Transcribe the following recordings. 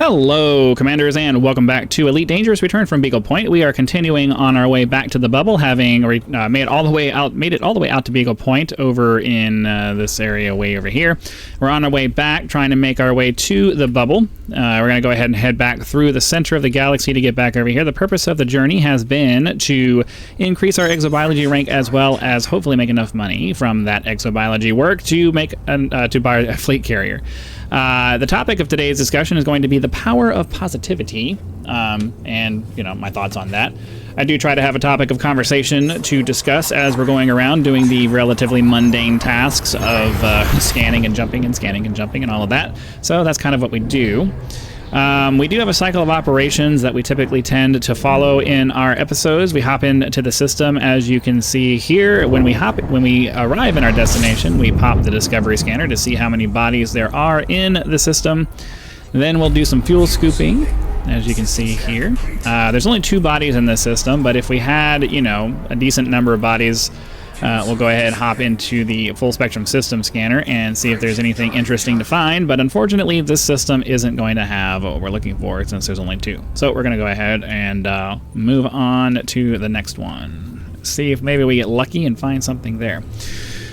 Hello, Commanders, and welcome back to Elite Dangerous Return from Beagle Point. We are continuing on our way back to the bubble, having made it all the way out to Beagle Point over in this area way over here. We're on our way back, trying to make our way to the bubble. We're going to go ahead and head back through the center of the galaxy to get back over here. The purpose of the journey has been to increase our exobiology rank, as well as hopefully make enough money from that exobiology work to make to buy a fleet carrier. The topic of today's discussion is going to be the power of positivity, and my thoughts on that. I do try to have a topic of conversation to discuss as we're going around doing the relatively mundane tasks of scanning and jumping and all of that. So that's kind of what we do. We do have a cycle of operations that we typically tend to follow in our episodes. We hop into the system, as you can see here. When we arrive in our destination, we pop the discovery scanner to see how many bodies there are in the system. Then we'll do some fuel scooping, as you can see here. There's only 2 bodies in this system, but if we had, a decent number of bodies, we'll go ahead and hop into the full spectrum system scanner and see if there's anything interesting to find. But unfortunately, this system isn't going to have what we're looking for since there's only 2. So we're going to go ahead and move on to the next one. See if maybe we get lucky and find something there.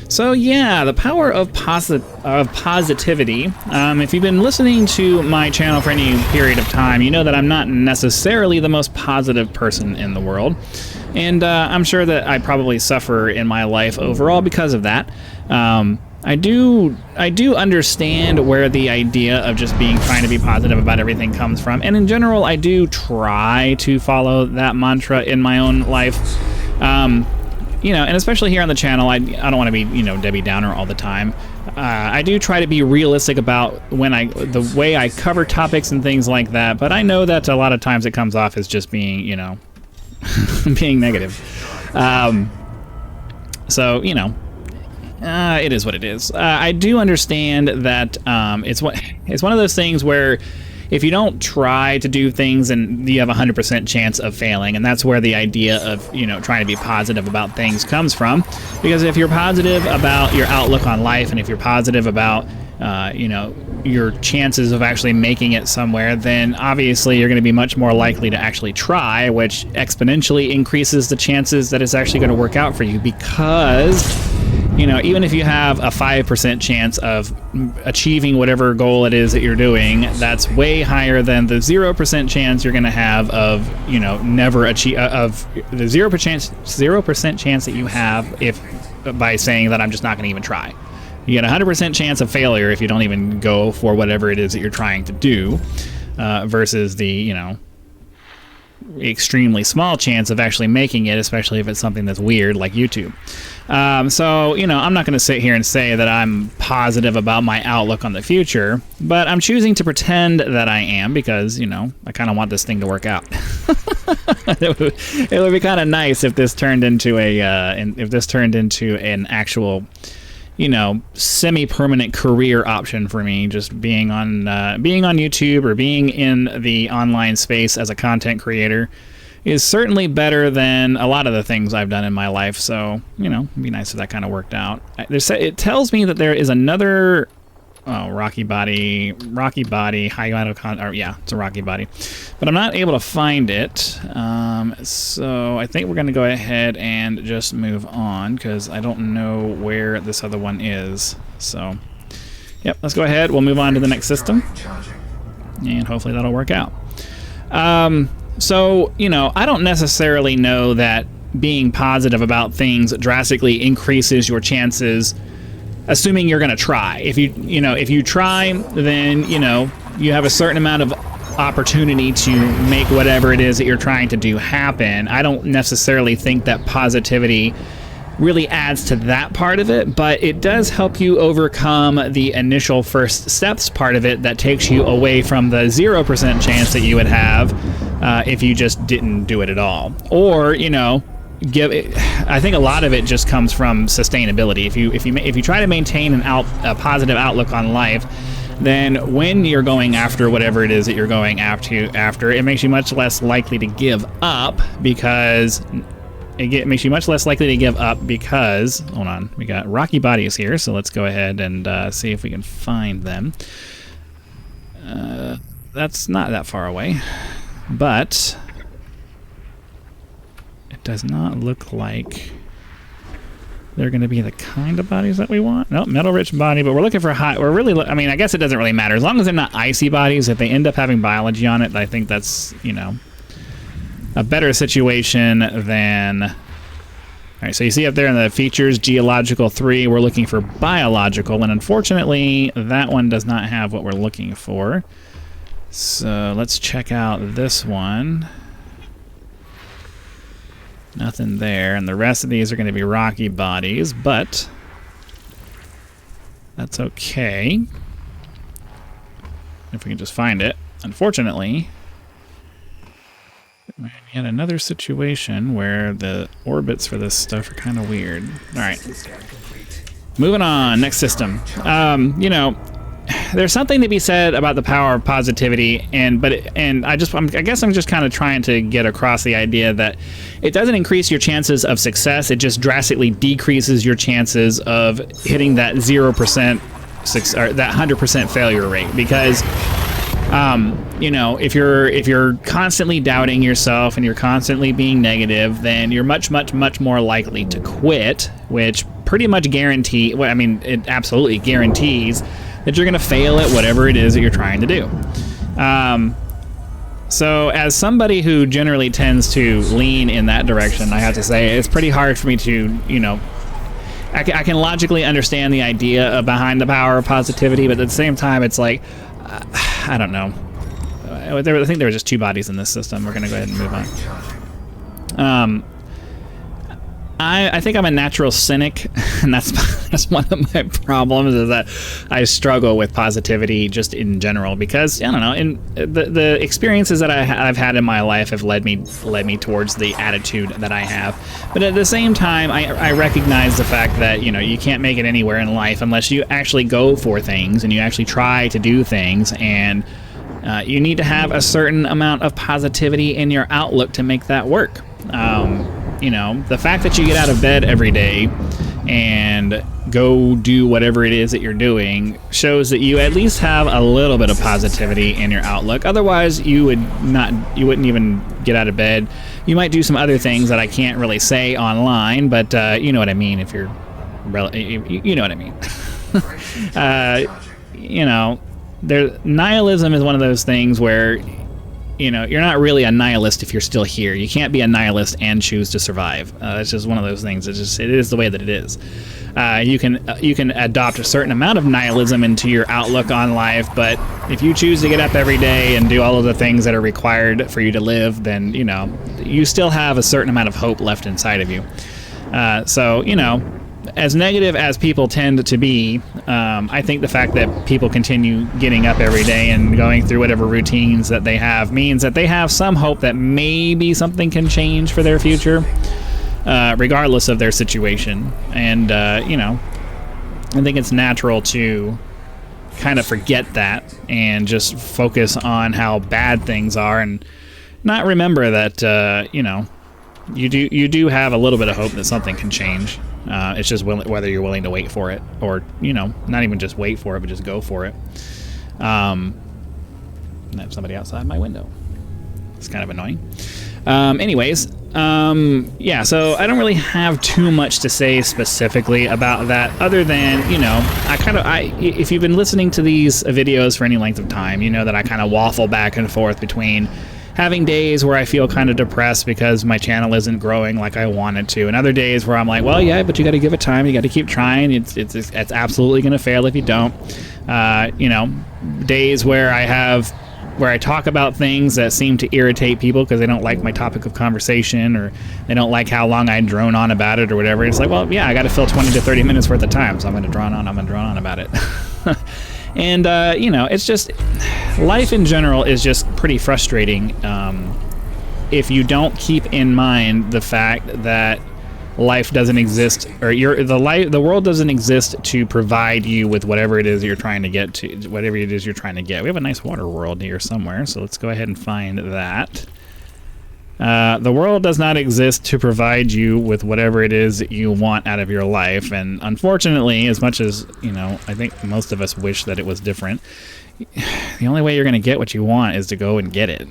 So yeah, the power of positivity. If you've been listening to my channel for any period of time, you know that I'm not necessarily the most positive person in the world. And I'm sure that I probably suffer in my life overall because of that. I do understand where the idea of just trying to be positive about everything comes from. And in general, I do try to follow that mantra in my own life. And especially here on the channel, I don't want to be, Debbie Downer all the time. I do try to be realistic about the way I cover topics and things like that. But I know that a lot of times it comes off as just being, being negative. It is what it is. I do understand that it's one of those things where if you don't try to do things, and you have a 100% chance of failing, and that's where the idea of trying to be positive about things comes from. Because if you're positive about your outlook on life, and if you're positive about your chances of actually making it somewhere, then obviously you're going to be much more likely to actually try, which exponentially increases the chances that it's actually going to work out for you. Because even if you have a 5% chance of achieving whatever goal it is that you're doing, that's way higher than the 0% chance you're going to have of never achieve of the 0% chance that you have by saying that I'm just not going to even try. You get a 100% chance of failure if you don't even go for whatever it is that you're trying to do, versus the extremely small chance of actually making it, especially if it's something that's weird like YouTube. So I'm not going to sit here and say that I'm positive about my outlook on the future, but I'm choosing to pretend that I am because I kind of want this thing to work out. It would be kind of nice if this turned into an actual semi-permanent career option for me, just being on YouTube or being in the online space as a content creator is certainly better than a lot of the things I've done in my life. So it'd be nice if that kind of worked out. It tells me that there is another rocky body, yeah, it's a rocky body, but I'm not able to find it. So I think we're going to go ahead and just move on because I don't know where this other one is. So, yep, let's go ahead. We'll move on to the next system, and hopefully that'll work out. So, I don't necessarily know that being positive about things drastically increases your chances, assuming you're going to try. If you try, then you have a certain amount of opportunity to make whatever it is that you're trying to do happen. I don't necessarily think that positivity really adds to that part of it, but it does help you overcome the initial first steps part of it that takes you away from the 0% chance that you would have if you just didn't do it at all. Or I think a lot of it just comes from sustainability. If you try to maintain a positive outlook on life, then when you're going after whatever it is that you're going after, it makes you much less likely to give up because hold on, we got rocky bodies here, so let's go ahead and see if we can find them. that's not that far away, but it does not look like they're going to be the kind of bodies that we want. Nope, metal-rich body, but we're looking for high. We're really, I mean, I guess it doesn't really matter as long as they're not icy bodies. If they end up having biology on it, I think that's, you know, a better situation than. All right, so you see up there in the features, geological 3, we're looking for biological, and unfortunately, that one does not have what we're looking for. So let's check out this one. Nothing there, and the rest of these are going to be rocky bodies, but that's okay. If we can just find it. Unfortunately, yet another situation where the orbits for this stuff are kind of weird. All right, moving on. Next system. You know, there's something to be said about the power of positivity, I guess I'm just kind of trying to get across the idea that it doesn't increase your chances of success. It just drastically decreases your chances of hitting that 0% or that 100% failure rate, because you know, if you're constantly doubting yourself and you're constantly being negative, then you're much more likely to quit, which pretty much it absolutely guarantees that you're going to fail at whatever it is that you're trying to do. So as somebody who generally tends to lean in that direction, I have to say it's pretty hard for me to, you know, I can logically understand the idea behind the power of positivity, but at the same time, it's like, I don't know. I think there were just 2 bodies in this system. We're going to go ahead and move on. I think I'm a natural cynic, and that's one of my problems, is that I struggle with positivity just in general, because I don't know, in the experiences that I've had in my life have led me towards the attitude that I have. But at the same time, I recognize the fact that, you know, you can't make it anywhere in life unless you actually go for things and you actually try to do things, and you need to have a certain amount of positivity in your outlook to make that work. You know, the fact that you get out of bed every day and go do whatever it is that you're doing shows that you at least have a little bit of positivity in your outlook. Otherwise, you wouldn't even get out of bed. You might do some other things that I can't really say online, but you know what I mean. If you're, you know what I mean. You know, nihilism is one of those things where, you know, you're not really a nihilist if you're still here. You can't be a nihilist and choose to survive. It's just one of those things. It is the way that it is. You can adopt a certain amount of nihilism into your outlook on life, but if you choose to get up every day and do all of the things that are required for you to live, then, you know, you still have a certain amount of hope left inside of you. So, you know, as negative as people tend to be, I think the fact that people continue getting up every day and going through whatever routines that they have means that they have some hope that maybe something can change for their future, regardless of their situation. And, you know, I think it's natural to kind of forget that and just focus on how bad things are and not remember that, you know, you do have a little bit of hope that something can change. It's just whether you're willing to wait for it, or, you know, not even just wait for it, but just go for it. I have somebody outside my window. It's kind of annoying. Anyways, yeah, so I don't really have too much to say specifically about that, other than, you know, if you've been listening to these videos for any length of time, you know that I kind of waffle back and forth between having days where I feel kind of depressed because my channel isn't growing like I want it to, and other days where I'm like, well, yeah, but you got to give it time, you got to keep trying, it's absolutely going to fail if you don't. You know, days where I talk about things that seem to irritate people because they don't like my topic of conversation, or they don't like how long I drone on about it or whatever. It's like, well, yeah, I got to fill 20 to 30 minutes worth of time, so I'm going to drone on about it. And, you know, it's just, life in general is just pretty frustrating if you don't keep in mind the fact that life doesn't exist, or the world doesn't exist to provide you with whatever it is you're trying to get to, whatever it is you're trying to get. We have a nice water world here somewhere, so let's go ahead and find that. The world does not exist to provide you with whatever it is that you want out of your life, and unfortunately, as much as, you know, I think most of us wish that it was different, the only way you're going to get what you want is to go and get it.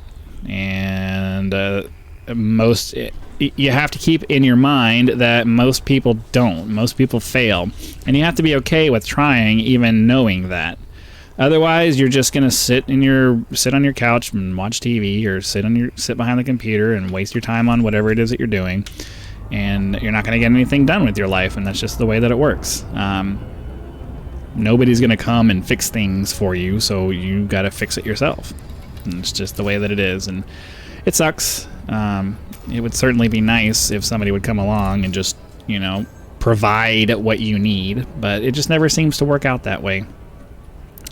And you have to keep in your mind that most people don't. Most people fail. And you have to be okay with trying, even knowing that. Otherwise, you're just going to sit on your couch and watch TV, or sit behind the computer and waste your time on whatever it is that you're doing. And you're not going to get anything done with your life, and that's just the way that it works. Nobody's going to come and fix things for you, so you got to fix it yourself. And it's just the way that it is, and it sucks. It would certainly be nice if somebody would come along and just, provide what you need, but it just never seems to work out that way,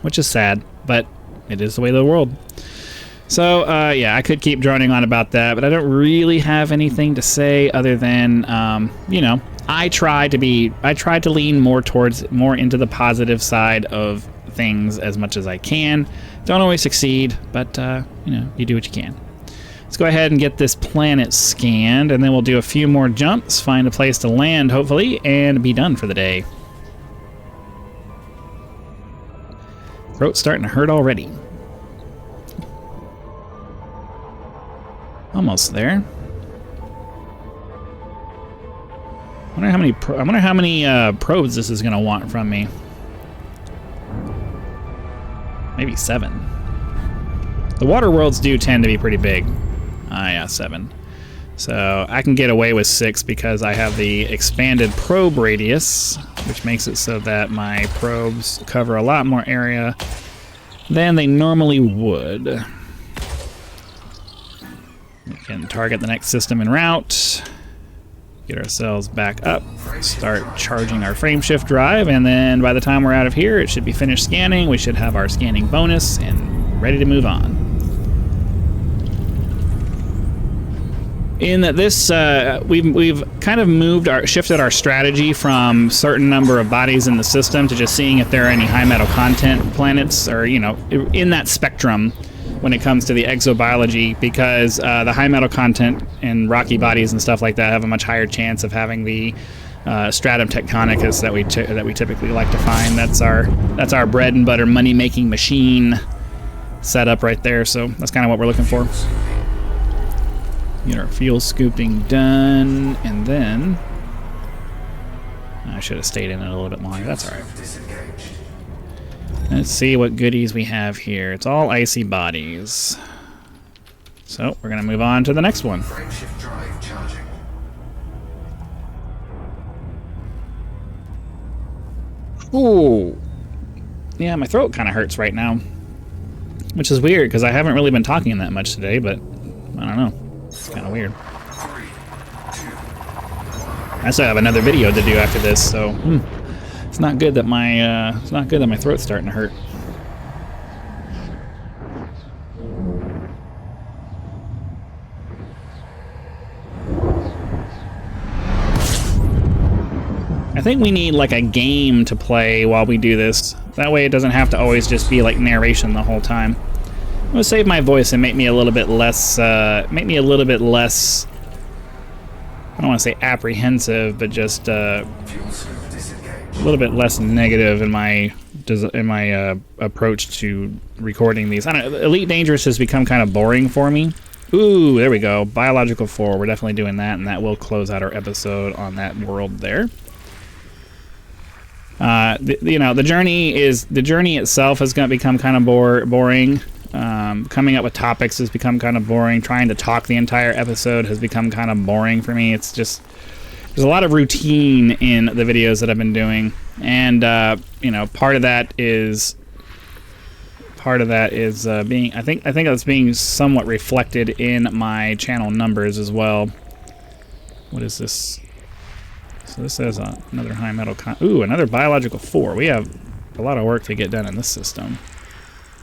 which is sad, but it is the way of the world. So, yeah, I could keep droning on about that, but I don't really have anything to say other than, I try to lean more into the positive side of things as much as I can. Don't always succeed, but, you do what you can. Let's go ahead and get this planet scanned, and then we'll do a few more jumps, find a place to land, hopefully, and be done for the day. Throat's starting to hurt already. Almost there. I wonder how many probes this is going to want from me. Maybe 7. The water worlds do tend to be pretty big. Yeah, 7. So I can get away with 6 because I have the expanded probe radius, which makes it so that my probes cover a lot more area than they normally would. We can target the next system en route, get ourselves back up, start charging our frameshift drive, and then by the time we're out of here, it should be finished scanning. We should have our scanning bonus and ready to move on. In this, we've kind of shifted our strategy from certain number of bodies in the system to just seeing if there are any high metal content planets, or in that spectrum when it comes to the exobiology, because the high metal content and rocky bodies and stuff like that have a much higher chance of having the stratum tectonicus that we typically like to find. That's our bread and butter money making machine setup right there. So that's kind of what we're looking for. Get our fuel scooping done, and then I should have stayed in it a little bit longer. That's all right. Let's see what goodies we have here. It's all icy bodies. So we're going to move on to the next one. Frameshift drive charging. Ooh. Yeah, my throat kind of hurts right now, which is weird because I haven't really been talking that much today, but I don't know. It's kind of weird. 3, 2, I still have another video to do after this, so it's not good that my throat's starting to hurt. I think we need like a game to play while we do this. That way it doesn't have to always just be like narration the whole time. I'm gonna save my voice and make me a little bit less, I don't want to say apprehensive, but just a little bit less negative in my approach to recording these. I don't know, Elite Dangerous has become kind of boring for me. Ooh, there we go. Biological 4. We're definitely doing that, and that will close out our episode on that world there. The journey itself is going to become kind of boring. Coming up with topics has become kind of boring. Trying to talk the entire episode has become kind of boring for me. It's just, there's a lot of routine in the videos that I've been doing, and part of that is being, I think that's being somewhat reflected in my channel numbers as well. What is this? So this says another high metal another biological 4. We have a lot of work to get done in this system.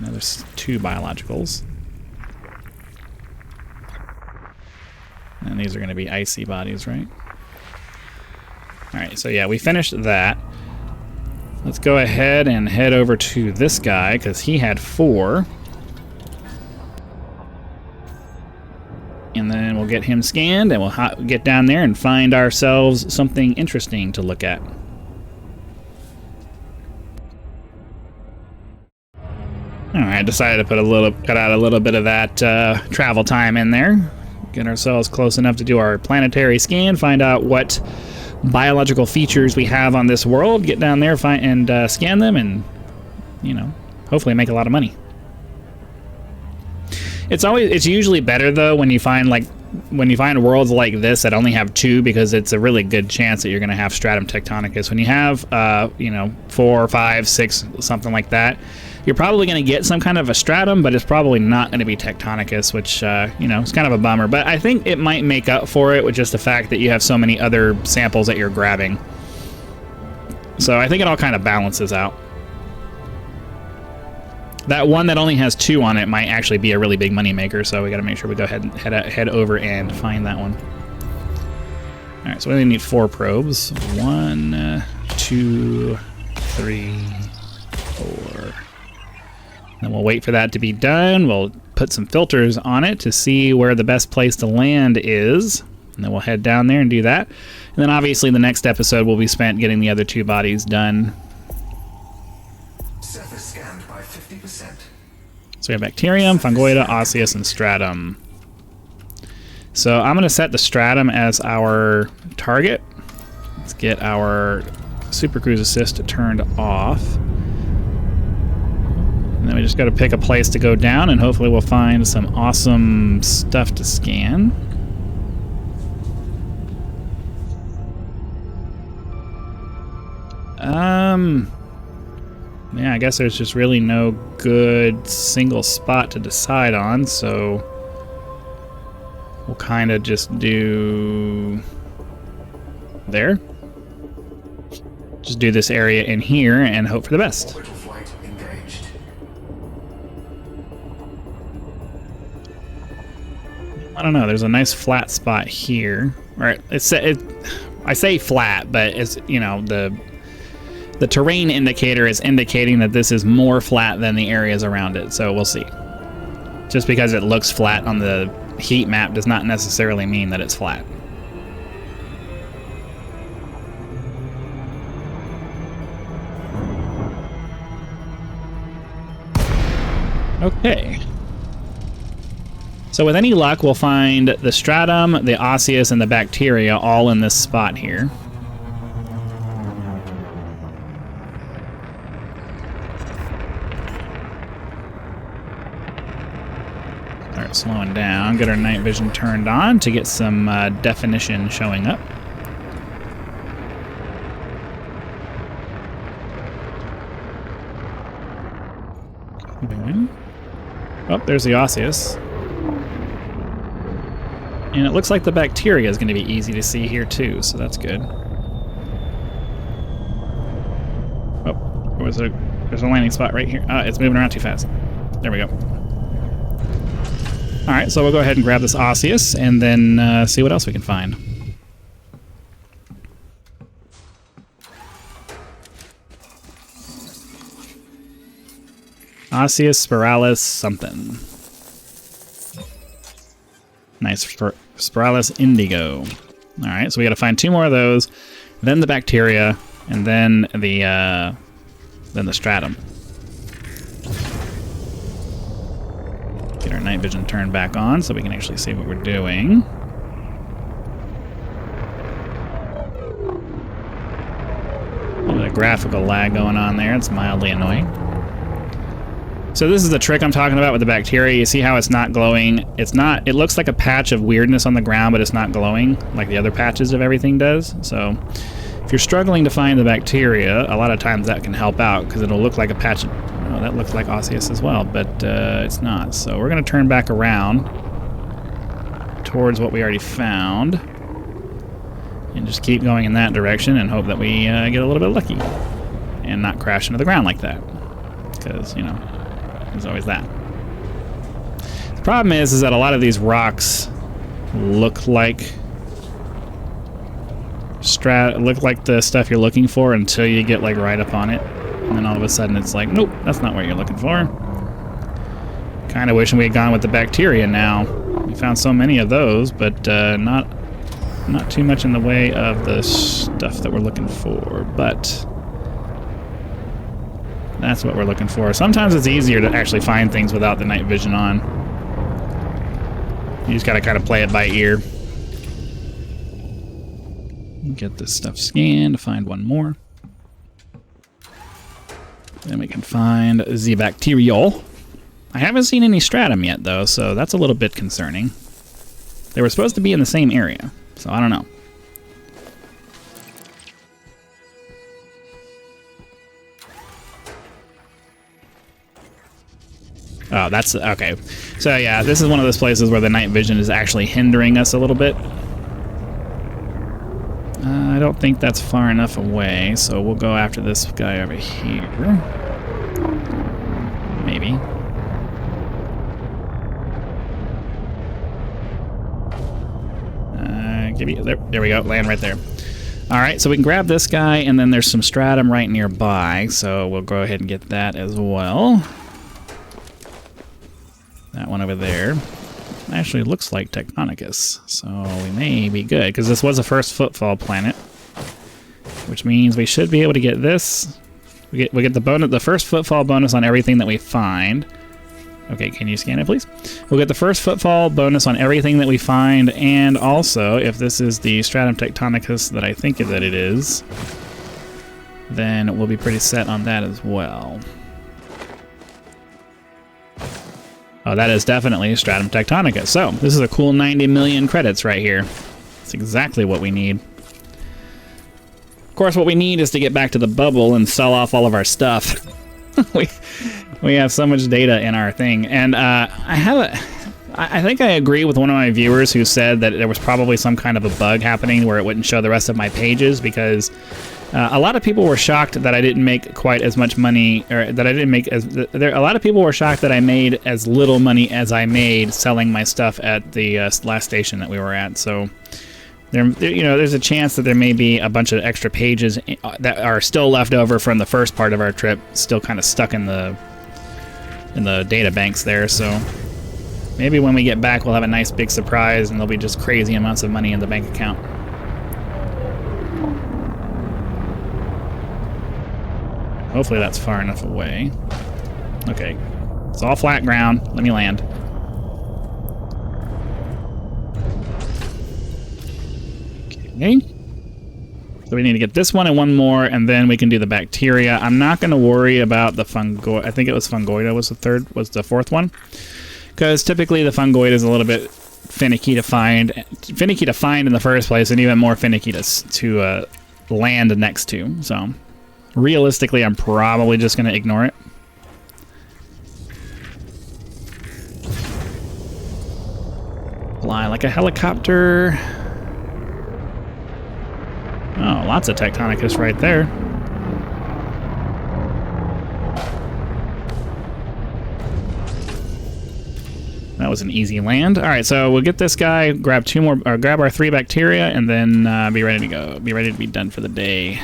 Now there's 2 biologicals. And these are going to be icy bodies, right? Alright, so yeah, we finished that. Let's go ahead and head over to this guy, because he had 4. And then we'll get him scanned, and we'll get down there and find ourselves something interesting to look at. Alright, decided to cut out a little bit of that travel time in there. Get ourselves close enough to do our planetary scan, find out what biological features we have on this world, get down there and scan them, and, you know, hopefully make a lot of money. It's usually better, though, when you find worlds like this that only have 2, because it's a really good chance that you're going to have stratum tectonicus. When you have, you know, 4, 5, 6, something like that, you're probably going to get some kind of a stratum, but it's probably not going to be tectonicus, which, you know, is kind of a bummer. But I think it might make up for it with just the fact that you have so many other samples that you're grabbing. So I think it all kind of balances out. That one that only has 2 on it might actually be a really big money maker, so we got to make sure we go ahead and head over and find that one. All right, so we only need 4 probes. 1, 2, 3, 4. Then we'll wait for that to be done. We'll put some filters on it to see where the best place to land is, and then we'll head down there and do that. And then obviously the next episode will be spent getting the other 2 bodies done. Surface scanned by 50%. So we have bacterium, fungoida, osseous, and stratum. So I'm going to set the stratum as our target. Let's get our Super Cruise Assist turned off. And then we just got to pick a place to go down, and hopefully we'll find some awesome stuff to scan. Yeah, I guess there's just really no good single spot to decide on, so we'll kind of just do there. Just do this area in here and hope for the best. Orbital flight engaged. I don't know, there's a nice flat spot here. Or I say flat, but it's, you know, the terrain indicator is indicating that this is more flat than the areas around it, so we'll see. Just because it looks flat on the heat map does not necessarily mean that it's flat. Okay. So with any luck, we'll find the stratum, the osseous, and the bacteria all in this spot here. Start slowing down, get our night vision turned on to get some definition showing up. Oh, there's the osseous. And it looks like the bacteria is going to be easy to see here too, so that's good. Oh, there's a landing spot right here. It's moving around too fast. There we go. Alright, so we'll go ahead and grab this osseous and then see what else we can find. Osseous spiralis something. Nice spiralis indigo. Alright, so we gotta find 2 more of those, then the bacteria, and then the stratum. Get our night vision turned back on so we can actually see what we're doing. A little bit of graphical lag going on there. It's mildly annoying. So this is the trick I'm talking about with the bacteria. You see how it's not glowing? It looks like a patch of weirdness on the ground, but it's not glowing like the other patches of everything does. So if you're struggling to find the bacteria, a lot of times that can help out because it'll look like a patch. Oh, that looks like osseous as well, but it's not. So we're going to turn back around towards what we already found and just keep going in that direction and hope that we get a little bit lucky and not crash into the ground like that, because, you know, there's always that. The problem is that a lot of these rocks look like the stuff you're looking for until you get like right up on it, and then all of a sudden it's like, nope, that's not what you're looking for. Kind of wishing we had gone with the bacteria now. We found so many of those, but not too much in the way of the stuff that we're looking for. But That's what we're looking for. Sometimes it's easier to actually find things without the night vision on. You just gotta kind of play it by ear. Get this stuff scanned to find one more. Then we can find the bacterial. I haven't seen any stratum yet, though, so that's a little bit concerning. They were supposed to be in the same area, so I don't know. Oh, that's... okay. So, yeah, this is one of those places where the night vision is actually hindering us a little bit. I don't think that's far enough away, so we'll go after this guy over here. Maybe. There we go, land right there. Alright, so we can grab this guy, and then there's some stratum right nearby, so we'll go ahead and get that as well. That one over there. Actually looks like Tectonicus, so we may be good, because this was a first footfall planet, which means we should be able to get this. We get the bonus, the first footfall bonus on everything that we find. Okay, can you scan it, please? We'll get the first footfall bonus on everything that we find, and also, if this is the Stratum Tectonicus that I think that it is, then we'll be pretty set on that as well. Oh, that is definitely Stratum Tectonicus. So, this is a cool 90 million credits right here. That's exactly what we need. Of course, what we need is to get back to the bubble and sell off all of our stuff. we have so much data in our thing, and I think I agree with one of my viewers who said that there was probably some kind of a bug happening where it wouldn't show the rest of my pages, because a lot of people were shocked that I didn't make quite as much money, or that I didn't make as... a lot of people were shocked that I made as little money as I made selling my stuff at the last station that we were at. So there's a chance that there may be a bunch of extra pages that are still left over from the first part of our trip, still kind of stuck in the data banks there. So maybe when we get back, we'll have a nice big surprise, and there'll be just crazy amounts of money in the bank account. Hopefully that's far enough away. Okay, it's all flat ground. Let me land. Okay. So we need to get this one and one more, and then we can do the bacteria. I'm not going to worry about the fungoid. I think it was fungoida was the fourth one, because typically the fungoid is a little bit finicky to find in the first place, and even more finicky to land next to. So realistically, I'm probably just going to ignore it. Fly like a helicopter. Oh, lots of Tectonicus right there. That was an easy land. All right, so we'll get this guy, grab two more, or grab our 3 bacteria, and then be ready to go. Be ready to be done for the day.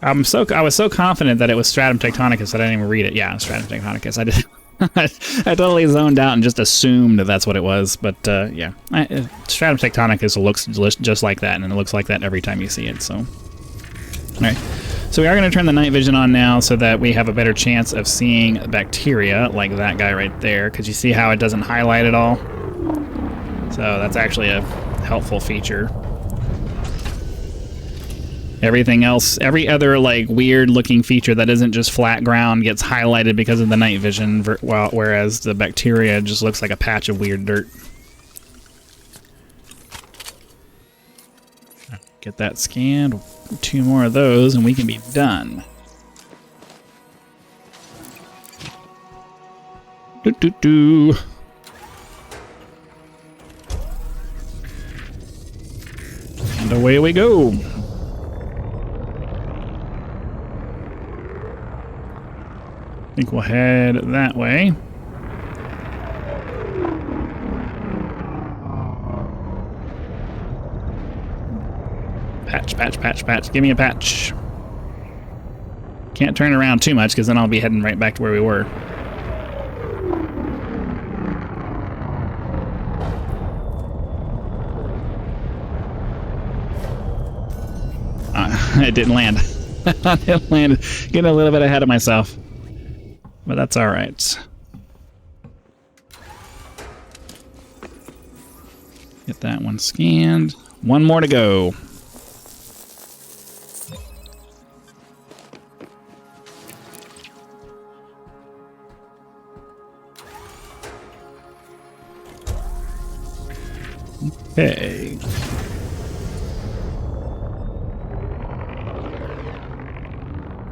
I was so confident that it was Stratum Tectonicus that I didn't even read it. Yeah, Stratum Tectonicus. I did. I totally zoned out and just assumed that that's what it was. But yeah, Stratum Tectonicus looks just like that, and it looks like that every time you see it. So, all right. So we are going to turn the night vision on now, so that we have a better chance of seeing bacteria like that guy right there. Because you see how it doesn't highlight at all. So that's actually a helpful feature. Everything else, every other like weird looking feature that isn't just flat ground gets highlighted because of the night vision, whereas the bacteria just looks like a patch of weird dirt. Get that scanned, 2 more of those, and we can be done. Doo-doo-doo. And away we go. I think we'll head that way. Patch, patch, patch, patch. Give me a patch. Can't turn around too much, because then I'll be heading right back to where we were. It didn't land. It didn't land. Getting a little bit ahead of myself. But that's all right. Get that one scanned. One more to go. Okay.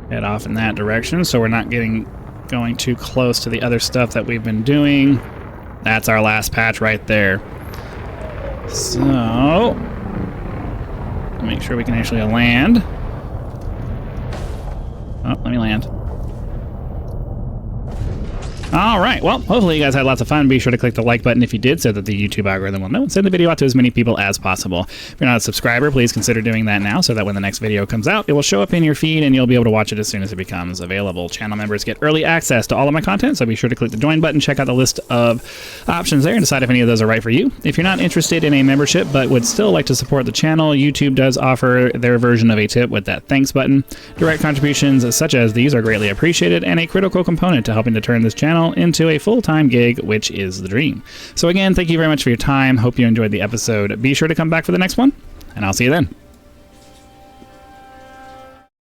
Head off in that direction so we're not going too close to the other stuff that we've been doing. That's our last patch right there. So, make sure we can actually land. Oh, let me land. All right, well, hopefully you guys had lots of fun. Be sure to click the like button if you did so that the YouTube algorithm will know and send the video out to as many people as possible. If you're not a subscriber, please consider doing that now so that when the next video comes out, it will show up in your feed and you'll be able to watch it as soon as it becomes available. Channel members get early access to all of my content, so be sure to click the join button, check out the list of options there, and decide if any of those are right for you. If you're not interested in a membership but would still like to support the channel, YouTube does offer their version of a tip with that thanks button. Direct contributions such as these are greatly appreciated and a critical component to helping to turn this channel into a full-time gig, which is the dream. So again, thank you very much for your time. Hope you enjoyed the episode. Be sure to come back for the next one, and I'll see you then.